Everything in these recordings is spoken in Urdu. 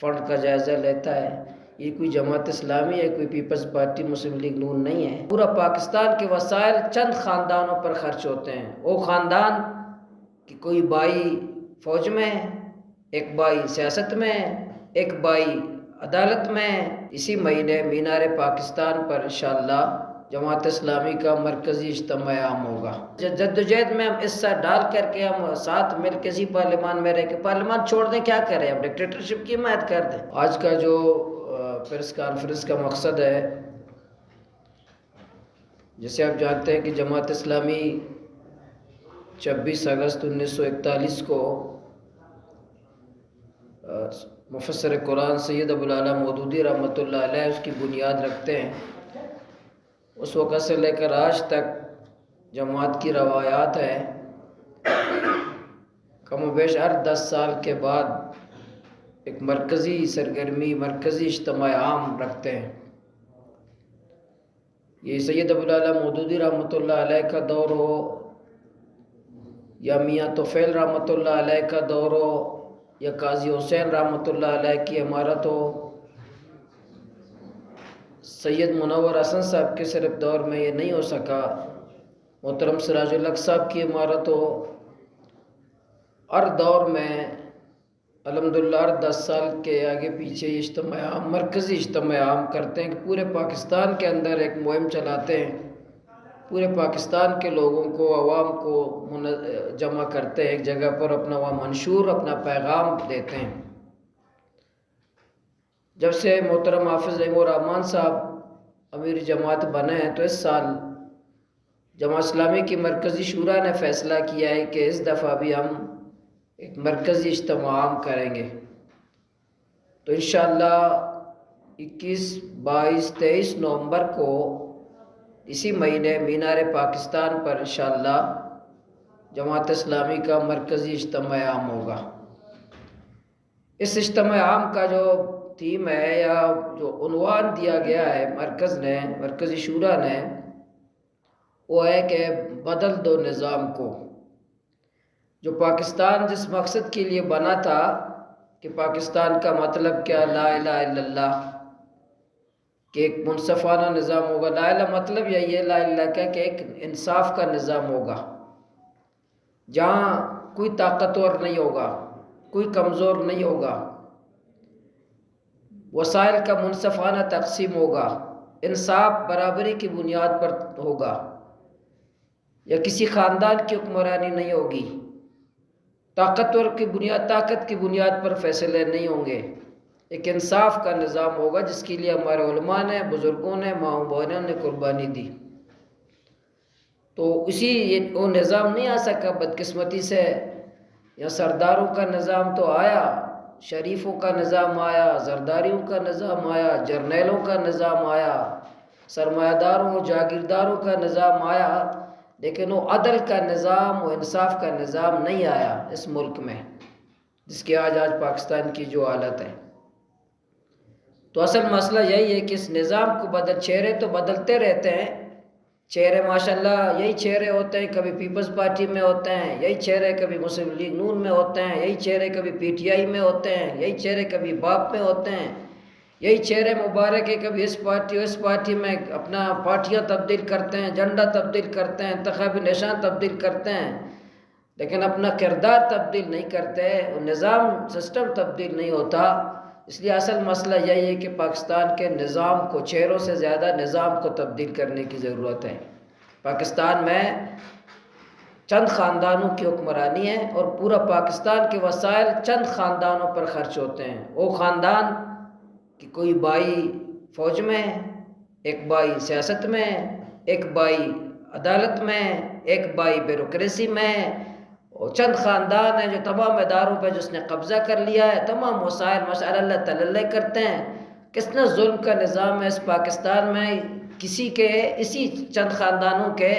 فنڈ کا جائزہ لیتا ہے۔ یہ کوئی جماعت اسلامی ہے، کوئی پیپلز پارٹی مسلم لیگ نون نہیں ہے۔ پورا پاکستان کے وسائل چند خاندانوں پر خرچ ہوتے ہیں۔ وہ خاندان کہ کوئی بھائی فوج میں، ایک بھائی سیاست میں، ایک بھائی عدالت میں۔ اسی مہینے مینار پاکستان پر انشاءاللہ جماعت اسلامی کا مرکزی اجتماع عام ہوگا۔ جدوجہد میں ہم حصہ ڈال کر کے ہم ساتھ مل کے اسی پارلیمان میں رہ کے پارلیمان چھوڑ دیں، کیا کریں؟ ہم ڈکٹیٹرشپ کی حمایت کر دیں؟ آج کا جو پریس کانفرنس کا مقصد ہے، جیسے آپ جانتے ہیں کہ جماعت اسلامی 26 اگست 1941 کو مفسر قرآن سید ابوالعلا مودودی رحمۃ اللہ علیہ اس کی بنیاد رکھتے ہیں۔ اس وقت سے لے کر آج تک جماعت کی روایات ہے، کم و بیش ہر 10 سال کے بعد ایک مرکزی سرگرمی، مرکزی اجتماع عام رکھتے ہیں۔ یہ سید ابوالعلا مودودی رحمۃ اللہ علیہ کا دور ہو یا میاں طفیل رحمۃ اللہ علیہ کا دور ہو یا قاضی حسین رحمۃ اللہ علیہ کی عمارت ہو، سید منور حسن صاحب کے صرف دور میں یہ نہیں ہو سکا، محترم سراج الحق صاحب کی عمارت ہو، ہر دور میں الحمدللہ ہر 10 سال کے آگے پیچھے اجتماع عام، مرکزی اجتماع عام کرتے ہیں کہ پورے پاکستان کے اندر ایک مہم چلاتے ہیں، پورے پاکستان کے لوگوں کو، عوام کو جمع کرتے ہیں ایک جگہ پر، اپنا وہ منشور، اپنا پیغام دیتے ہیں۔ جب سے محترم حافظ رحیم الرحمان صاحب امیر جماعت بنے ہیں تو اس سال جماعت اسلامی کی مرکزی شورا نے فیصلہ کیا ہے کہ اس دفعہ بھی ہم ایک مرکزی اجتماع عام کریں گے۔ تو انشاءاللہ 21، 22، 23 نومبر کو اسی مہینے مینار پاکستان پر انشاءاللہ جماعت اسلامی کا مرکزی اجتماع عام ہوگا۔ اس اجتماع عام کا جو تھیم ہے یا جو عنوان دیا گیا ہے مرکز نے، مرکزی شورا نے، وہ ہے کہ بدل دو نظام کو۔ جو پاکستان جس مقصد کے لیے بنا تھا کہ پاکستان کا مطلب کیا، لا الہ الا اللہ، کہ ایک منصفانہ نظام ہوگا۔ لا الہ مطلب یہی ہے، لا الہ کا کہ ایک انصاف کا نظام ہوگا، جہاں کوئی طاقتور نہیں ہوگا، کوئی کمزور نہیں ہوگا، وسائل کا منصفانہ تقسیم ہوگا، انصاف برابری کی بنیاد پر ہوگا، یا کسی خاندان کی حکمرانی نہیں ہوگی، طاقت کی بنیاد پر فیصلے نہیں ہوں گے، ایک انصاف کا نظام ہوگا جس کے لیے ہمارے علماء نے، بزرگوں نے، ماں بہنوں نے قربانی دی۔ تو وہ نظام نہیں آ سکا بدقسمتی سے، یا سرداروں کا نظام تو آیا، شریفوں کا نظام آیا، زرداریوں کا نظام آیا، جرنیلوں کا نظام آیا، سرمایہ داروں، جاگیرداروں کا نظام آیا، لیکن وہ عدل کا نظام، وہ انصاف کا نظام نہیں آیا اس ملک میں، جس کی آج پاکستان کی جو حالت ہے۔ تو اصل مسئلہ یہی ہے کہ اس نظام کو چہرے تو بدلتے رہتے ہیں، چہرے ماشاءاللہ یہی چہرے ہوتے ہیں، کبھی پیپلز پارٹی میں ہوتے ہیں، یہی چہرے کبھی مسلم لیگ نون میں ہوتے ہیں، یہی چہرے کبھی پی ٹی آئی میں ہوتے ہیں، یہی چہرے کبھی باپ میں ہوتے ہیں، یہی چہرے مبارک ہے کبھی اس پارٹی اور اس پارٹی میں اپنا پارٹیاں تبدیل کرتے ہیں، جھنڈا تبدیل کرتے ہیں، انتخابی نشان تبدیل کرتے ہیں، لیکن اپنا کردار تبدیل نہیں کرتے، نظام سسٹم تبدیل نہیں ہوتا۔ اس لیے اصل مسئلہ یہی ہے کہ پاکستان کے نظام کو، چہروں سے زیادہ نظام کو تبدیل کرنے کی ضرورت ہے۔ پاکستان میں چند خاندانوں کی حکمرانی ہے اور پورا پاکستان کے وسائل چند خاندانوں پر خرچ ہوتے ہیں۔ وہ خاندان کہ کوئی بھائی فوج میں، ایک بھائی سیاست میں، ایک بھائی عدالت میں، ایک بھائی بیوروکریسی میں، اور چند خاندان ہیں جو تمام اداروں پہ جس نے قبضہ کر لیا ہے، تمام وسائل ماشاء اللہ تعالی کرتے ہیں۔ کتنا ظلم کا نظام ہے اس پاکستان میں، کسی کے اسی چند خاندانوں کے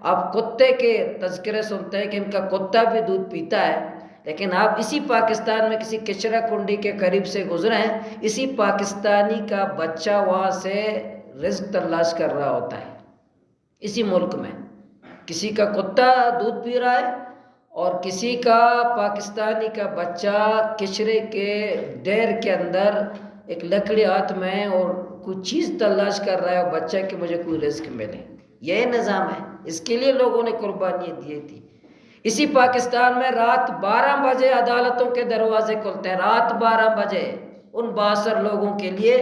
آپ کتے کے تذکرے سنتے ہیں کہ ان کا کتا بھی دودھ پیتا ہے، لیکن آپ اسی پاکستان میں کسی کچرا کنڈی کے قریب سے گزریں، اسی پاکستانی کا بچہ وہاں سے رزق تلاش کر رہا ہوتا ہے، اسی ملک میں کسی کا کتا دودھ پی رہا ہے اور کسی کا پاکستانی کا بچہ کچرے کے ڈیر کے اندر ایک لکڑی ہاتھ میں اور کوئی چیز تلاش کر رہا ہے بچہ کہ مجھے کوئی رزق ملے، یہ نظام ہے، اس کے لیے لوگوں نے قربانیاں دی تھی۔ اسی پاکستان میں رات 12 بجے عدالتوں کے دروازے کھلتے ہیں، رات 12 بجے ان باثر لوگوں کے لیے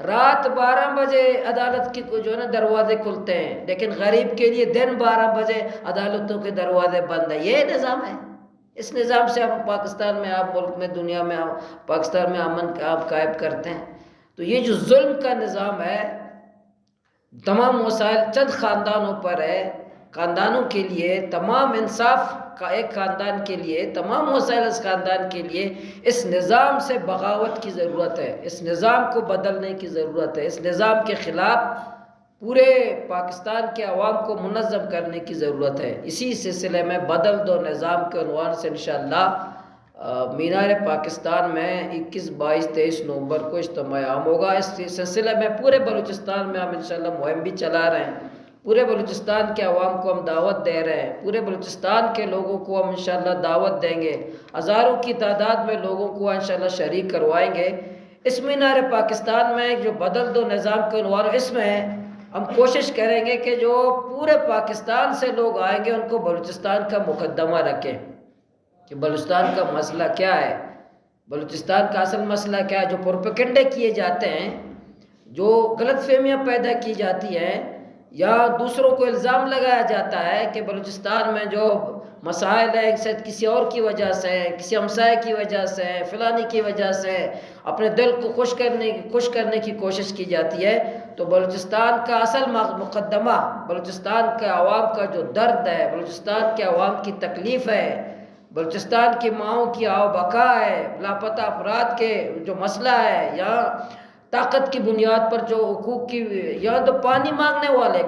رات 12 بجے عدالت کی جو ہے نا دروازے کھلتے ہیں، لیکن غریب کے لیے دن 12 بجے عدالتوں کے دروازے بند ہیں۔ یہ نظام ہے، اس نظام سے ہم پاکستان میں، آپ ملک میں، دنیا میں، پاکستان میں امن آپ قائم کرتے ہیں۔ تو یہ جو ظلم کا نظام ہے، تمام مسائل چند خاندانوں پر ہے، خاندانوں کے لیے تمام انصاف کا ایک خاندان کے لیے، تمام مسائل اس خاندان کے لیے اس نظام سے بغاوت کی ضرورت ہے، اس نظام کو بدلنے کی ضرورت ہے، اس نظام کے خلاف پورے پاکستان کے عوام کو منظم کرنے کی ضرورت ہے۔ اسی سلسلے میں بدل دو نظام کے عنوان سے انشاءاللہ مینار پاکستان میں 21، 22، 23 نومبر کو اجتماع عام ہوگا۔ اس سلسلے میں پورے بلوچستان میں ہم انشاءاللہ مہم بھی چلا رہے ہیں، پورے بلوچستان کے عوام کو ہم دعوت دے رہے ہیں، پورے بلوچستان کے لوگوں کو ہم انشاءاللہ دعوت دیں گے، ہزاروں کی تعداد میں لوگوں کو انشاءاللہ شریک کروائیں گے۔ اس مینار پاکستان میں جو بدل دو نظام کے عنوان، اس میں ہم کوشش کریں گے کہ جو پورے پاکستان سے لوگ آئیں گے ان کو بلوچستان کا مقدمہ رکھیں کہ بلوچستان کا مسئلہ کیا ہے، بلوچستان کا اصل مسئلہ کیا ہے۔ جو پروپیگنڈے کیے جاتے ہیں، جو غلط فہمیاں پیدا کی جاتی ہیں، یا دوسروں کو الزام لگایا جاتا ہے کہ بلوچستان میں جو مسائل ہیں کسی اور کی وجہ سے، کسی ہمسائے کی وجہ سے، فلانی کی وجہ سے، اپنے دل کو خوش کرنے کی کوشش کی جاتی ہے، تو بلوچستان کا اصل مقدمہ، بلوچستان کے عوام کا جو درد ہے، بلوچستان کے عوام کی تکلیف ہے، بلوچستان کی ماؤں کی آو بقا ہے، لاپتہ افراد کے جو مسئلہ ہے، یا طاقت کی بنیاد پر جو حقوق کی، یا تو پانی مانگنے والے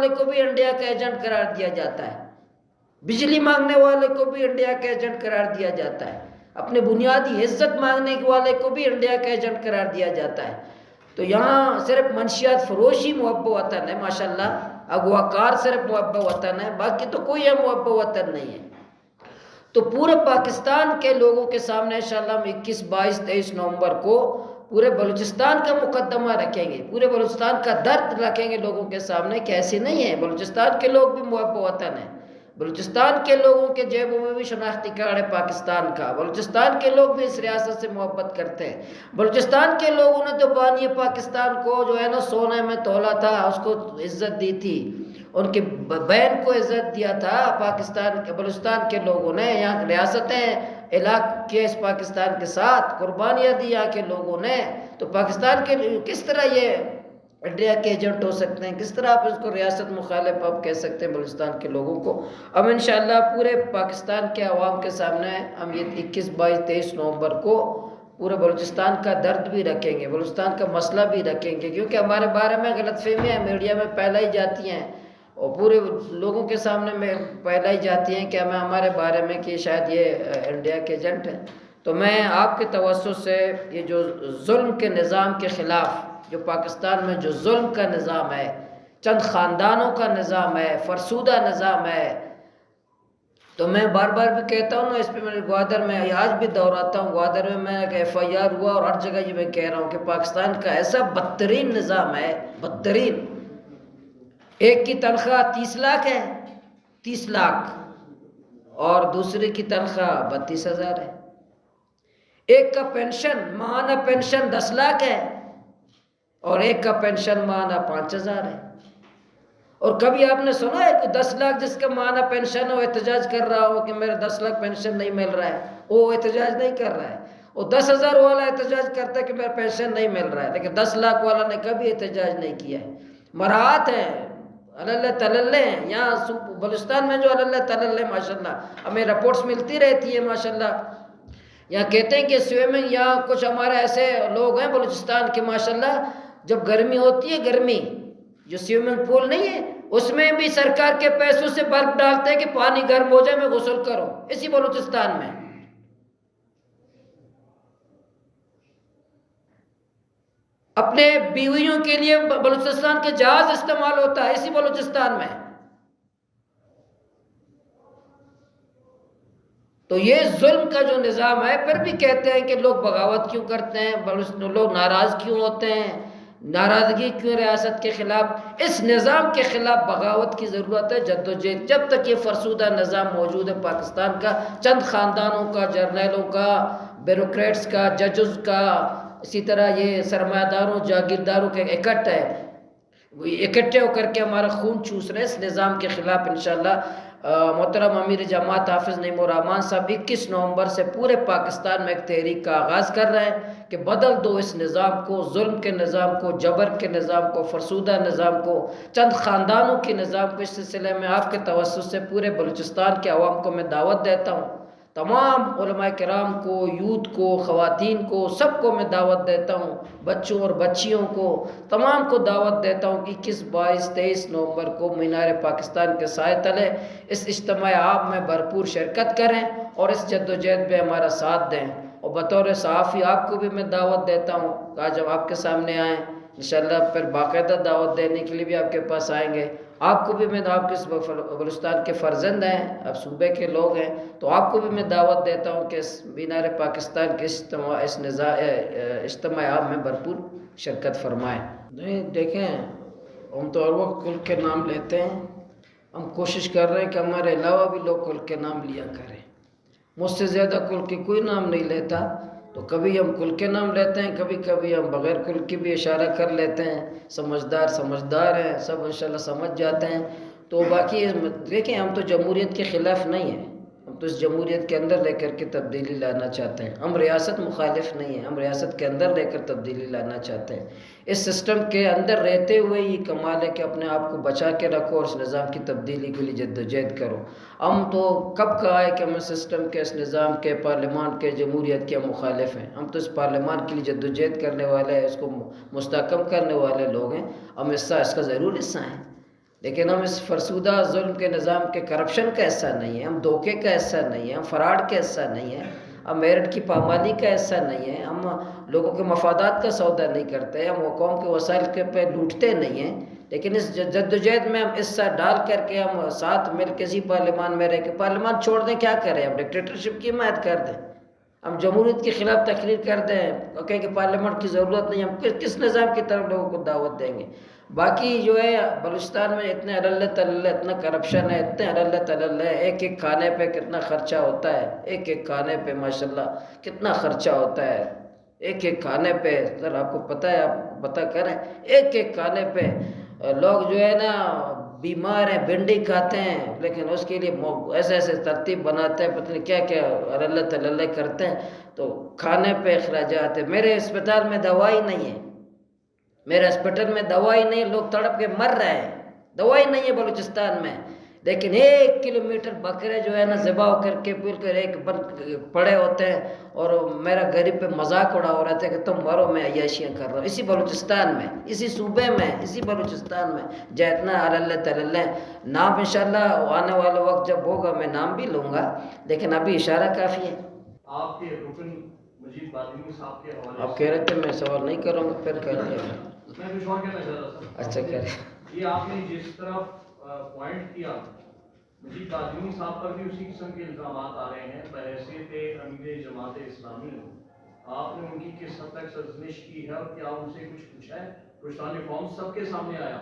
کو بھی انڈیا کا ایجنٹ قرار دیا جاتا ہے، بجلی مانگنے والے کو بھی انڈیا کا ایجنٹ قرار دیا جاتا ہے، اپنے بنیادی عزت مانگنے والے کو بھی انڈیا کا ایجنٹ قرار دیا جاتا ہے۔ تو یہاں صرف منشیات فروشی محب وطن ہے، ماشاءاللہ اغواکار صرف محب وطن ہے، باقی تو کوئی محب وطن نہیں ہے۔ تو پورے پاکستان کے لوگوں کے سامنے انشاءاللہ ہم 21، 22، 23 نومبر کو پورے بلوچستان کا مقدمہ رکھیں گے، پورے بلوچستان کا درد رکھیں گے لوگوں کے سامنے کہ ایسی نہیں ہے، بلوچستان کے لوگ بھی محب وطن ہیں، بلوچستان کے لوگوں کے جیبوں میں بھی شناختی کارڈ ہے پاکستان کا، بلوچستان کے لوگ بھی اس ریاست سے محبت کرتے ہیں، بلوچستان کے لوگوں نے تو بانی پاکستان کو جو ہے نا سونے میں تولا تھا، اس کو عزت دی تھی، ان کی بہن کو عزت دیا تھا پاکستان کے، بلوچستان کے لوگوں نے، یہاں ریاستیں علاقہ کے اس پاکستان کے ساتھ قربانیاں دی یہاں کے لوگوں نے، تو پاکستان کے کس طرح یہ انڈیا کے ایجنٹ ہو سکتے ہیں، کس طرح آپ اس کو ریاست مخالف آپ کہہ سکتے ہیں بلوچستان کے لوگوں کو۔ ہم انشاءاللہ پورے پاکستان کے عوام کے سامنے ہم یہ 21، 22، 23 نومبر کو پورے بلوچستان کا درد بھی رکھیں گے، بلوچستان کا مسئلہ بھی رکھیں گے، کیونکہ ہمارے بارے میں غلط فہمیاں میڈیا میں پھیلائی جاتی ہیں اور پورے لوگوں کے سامنے میں پھیلائی جاتی ہیں کہ ہمارے بارے میں کہ شاید یہ انڈیا کے ایجنٹ ہیں۔ تو میں آپ کے توسط سے یہ جو ظلم کے نظام کے خلاف، جو پاکستان میں جو ظلم کا نظام ہے، چند خاندانوں کا نظام ہے، فرسودہ نظام ہے، تو میں بار بار بھی کہتا ہوں نا، اس پہ میں گوادر میں آج بھی دہراتا ہوں، گوادر میں ایک FIR ہوا اور ہر جگہ یہ میں کہہ رہا ہوں کہ پاکستان کا ایسا بدترین نظام ہے، بدترین۔ ایک کی تنخواہ 30 لاکھ ہے، 30 لاکھ، اور دوسرے کی تنخواہ 32,000 ہے۔ ایک کا پینشن، ماہانہ پینشن 10 لاکھ ہے، اور ایک کا پینشن ماہانہ 5,000 ہے۔ اور کبھی آپ نے سنا ہے کہ 10 لاکھ جس کا ماہانہ پینشن ہے وہ احتجاج کر رہا ہو کہ میرے 10 لاکھ پینشن نہیں مل رہا ہے؟ وہ احتجاج نہیں کر رہا ہے، وہ 10,000 والا احتجاج کرتا ہے کہ میرا پینشن نہیں مل رہا ہے، لیکن 10 لاکھ والا نے کبھی احتجاج نہیں کیا ہے۔ مراعات ہیں، اللہ تللے ہیں یہاں بلوچستان میں، جو اللہ تللے ماشاءاللہ ہمیں رپورٹس ملتی رہتی ہے ماشاءاللہ، یہاں کہتے ہیں کہ سوئمنگ، یہاں کچھ ہمارے ایسے لوگ ہیں بلوچستان کے ماشاءاللہ، جب گرمی ہوتی ہے، گرمی جو سوئمنگ پول نہیں ہے اس میں بھی سرکار کے پیسوں سے برف ڈالتے ہیں کہ پانی گرم ہو جائے میں غسل کروں، اسی بلوچستان میں۔ اپنے بیویوں کے لیے بلوچستان کے جہاز استعمال ہوتا ہے اسی بلوچستان میں۔ تو یہ ظلم کا جو نظام ہے، پھر بھی کہتے ہیں کہ لوگ بغاوت کیوں کرتے ہیں، لوگ ناراض کیوں ہوتے ہیں، ناراضگی کیوں ریاست کے خلاف؟ اس نظام کے خلاف بغاوت کی ضرورت ہے، جدوجہد۔ جب تک یہ فرسودہ نظام موجود ہے پاکستان کا، چند خاندانوں کا، جرنیلوں کا، بیوروکریٹس کا، ججز کا، اسی طرح یہ سرمایہ داروں، جاگیرداروں کے اکٹھ ہے، وہ اکٹھے ہو کر کے ہمارا خون چوس رہے ہیں۔ اس نظام کے خلاف انشاءاللہ محترم امیر جماعت حافظ نعیم الرحمان صاحب 21 نومبر سے پورے پاکستان میں ایک تحریک کا آغاز کر رہے ہیں کہ بدل دو اس نظام کو، ظلم کے نظام کو، جبر کے نظام کو، فرسودہ نظام کو، چند خاندانوں کے نظام کو۔ اس سلسلے میں آپ کے توسط سے پورے بلوچستان کے عوام کو میں دعوت دیتا ہوں، تمام علماء کرام کو، یوتھ کو، خواتین کو، سب کو میں دعوت دیتا ہوں، بچوں اور بچیوں کو، تمام کو دعوت دیتا ہوں کہ 21، 22، 23 نومبر کو مینار پاکستان کے سائے تلے اس اجتماع عام میں بھرپور شرکت کریں اور اس جدوجہد میں ہمارا ساتھ دیں۔ اور بطور صحافی آپ کو بھی میں دعوت دیتا ہوں کہ آج ہم آپ کے سامنے آئیں، انشاءاللہ پھر باقاعدہ دعوت دینے کے لیے بھی آپ کے پاس آئیں گے۔ آپ کو بھی میں، آپ کے بلوچستان کے فرزند ہیں، آپ صوبے کے لوگ ہیں، تو آپ کو بھی میں دعوت دیتا ہوں کہ اس مینار پاکستان کے اس اجتماع عام میں بھرپور شرکت فرمائیں۔ نہیں دیکھیں، ہم تو ہر وقت کل کے نام لیتے ہیں، ہم کوشش کر رہے ہیں کہ ہمارے علاوہ بھی لوگ کل کے نام لیا کریں۔ مجھ سے زیادہ کل کے کوئی نام نہیں لیتا، تو کبھی ہم کل کے نام لیتے ہیں، کبھی کبھی ہم بغیر کل کے بھی اشارہ کر لیتے ہیں۔ سمجھدار ہیں، سب انشاءاللہ سمجھ جاتے ہیں۔ تو باقی دیکھیں، ہم تو جمہوریت کے خلاف نہیں ہیں، ہم تو اس جمہوریت کے اندر رہ کر کے تبدیلی لانا چاہتے ہیں۔ ہم ریاست مخالف نہیں ہیں، ہم ریاست کے اندر رہ کر تبدیلی لانا چاہتے ہیں۔ اس سسٹم کے اندر رہتے ہوئے یہ کمال ہے کہ اپنے آپ کو بچا کے رکھو اور اس نظام کی تبدیلی کے لیے جدوجہد کرو۔ ہم تو کب کہا ہے کہ ہم اس سسٹم کے، اس نظام کے، پارلیمان کے، جمہوریت کے مخالف ہیں؟ ہم تو اس پارلیمان کے لیے جدوجہد کرنے والے ہیں، اس کو مستحکم کرنے والے لوگ ہیں، ہم اس کا ضرور حصہ ہیں، لیکن ہم اس فرسودہ ظلم کے نظام کے، کرپشن کا حصہ نہیں ہے، ہم دھوکے کا حصہ نہیں ہے، ہم فراڈ کا حصہ نہیں ہے، ہم میرٹ کی پامالی کا حصہ نہیں ہے، ہم لوگوں کے مفادات کا سودا نہیں کرتے، ہم قوم کے وسائل کے پہ لوٹتے نہیں ہیں، لیکن اس جدوجہد میں ہم حصہ ڈال کر کے، ہم ساتھ مل کے اسی پارلیمان میں رہ کے، پارلیمان چھوڑ دیں کیا کریں؟ ہم ڈکٹیٹرشپ کی حمایت کر دیں، ہم جمہوریت کے خلاف تقریر کر دیں اور کہیں کہ پارلیمنٹ کی ضرورت نہیں، ہم کس نظام کی طرف لوگوں کو دعوت دیں گے؟ باقی جو ہے بلوچستان میں اتنے اللہ تعالیٰ، اتنا کرپشن ہے، اتنے اللہ تعالیٰ، ایک ایک کھانے پہ کتنا خرچہ ہوتا ہے، ایک ایک کھانے پہ ماشاءاللہ کتنا خرچہ ہوتا ہے، ایک ایک کھانے پہ، سر آپ کو پتہ ہے، آپ پتہ کریں، ایک ایک کھانے پہ لوگ جو ہے نا بیمار ہیں، بھنڈی کھاتے ہیں، لیکن اس کے لیے ایسے ایسے ترتیب بناتے ہیں، پتہ نہیں کیا کیا اللہ تعالیٰ کرتے ہیں، تو کھانے پہ اخراجات ہے۔ میرے اسپتال میں دوائی نہیں ہے، میرے ہسپتال میں دوائی نہیں، لوگ تڑپ کے مر رہے ہیں، دوائی نہیں ہے بلوچستان میں، لیکن 1 کلومیٹر بکرے جو ہے نا ذبح ہو کر کے بالکل ایک پڑے ہوتے ہیں، اور میرا غریب پہ مذاق اڑا ہو رہا تھا کہ تم مرو، میں عیاشیاں کر رہا ہوں، اسی بلوچستان میں، اسی صوبے میں، اسی بلوچستان میں، جتنا اللہ تعالیٰ نام انشاءاللہ آنے والا وقت جب ہوگا میں نام بھی لوں گا، لیکن ابھی اشارہ کافی ہے۔ آپ کے رکن مجید بادمی صاحب کے حوالے آپ کہہ رہے تھے میں سوال نہیں کروں گا، پھر کر لیا۔ میں کچھ اور کہنا چاہ رہا تھا۔ اچھا کریں۔ یہ آپ نے جس طرح پوائنٹ کیا، مجید بادمی صاحب پر بھی اسی قسم کے الزامات آ رہے ہیں، بحیثیت امیر جماعت اسلامی، آپ نے ان کی کس حد تک سرزنش کی ہے اور کیا ان سے کچھ پوچھا ہے؟ بلوچستان ریفارم سب کے سامنے آیا،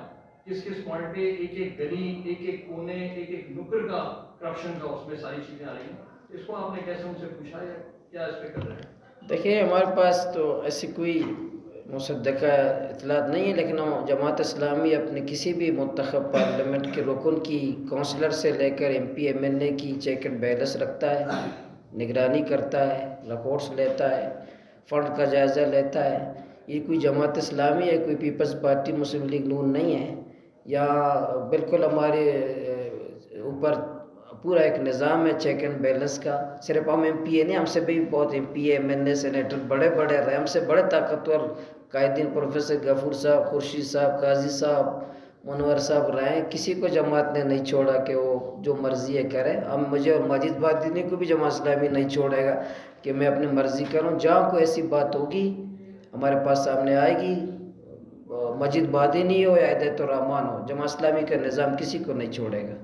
کس کس پوائنٹ پہ ایک ایک گلی، ایک ایک کونے، ایک ایک نکر کا کرپشن کا اس میں ساری چیزیں آ رہی ہیں، اس کو آپ نے کیسے ان سے پوچھا ہے، کیا اس پہ کر رہے ہیں؟ دیکھیے ہمارے پاس تو ایسی کوئی مصدقہ اطلاعات نہیں ہے، لیکن ہم جماعت اسلامی اپنے کسی بھی منتخب پارلیمنٹ کے رکن کی، کونسلر سے لے کر M P M L A کی چیک اینڈ بیلنس رکھتا ہے، نگرانی کرتا ہے، رپورٹس لیتا ہے، فنڈ کا جائزہ لیتا ہے۔ یہ کوئی جماعت اسلامی ہے، کوئی پیپلز پارٹی مسلم لیگ نون نہیں ہے، یا بالکل ہمارے اوپر پورا ایک نظام ہے چیک اینڈ بیلنس کا۔ صرف ہم ایم پی اے نہیں، ہم سے بھی بہت ایم پی اے، ایم این اے، سینیٹر بڑے بڑے رہے، ہم سے بڑے طاقتور قائدین، پروفیسر غفور صاحب، خورشید صاحب، قاضی صاحب، منور صاحب رہے ہیں، کسی کو جماعت نے نہیں چھوڑا کہ وہ جو مرضی ہے کرے۔ ہم مجھے اور ماجد بادینی کو بھی جماعت اسلامی نہیں چھوڑے گا کہ میں اپنی مرضی کروں۔ جہاں کوئی ایسی بات ہوگی ہمارے پاس سامنے آئے گی، مجید بادینی ہو یا ہدایت الرحمان ہو، جماعت اسلامی کا نظام کسی کو نہیں چھوڑے گا۔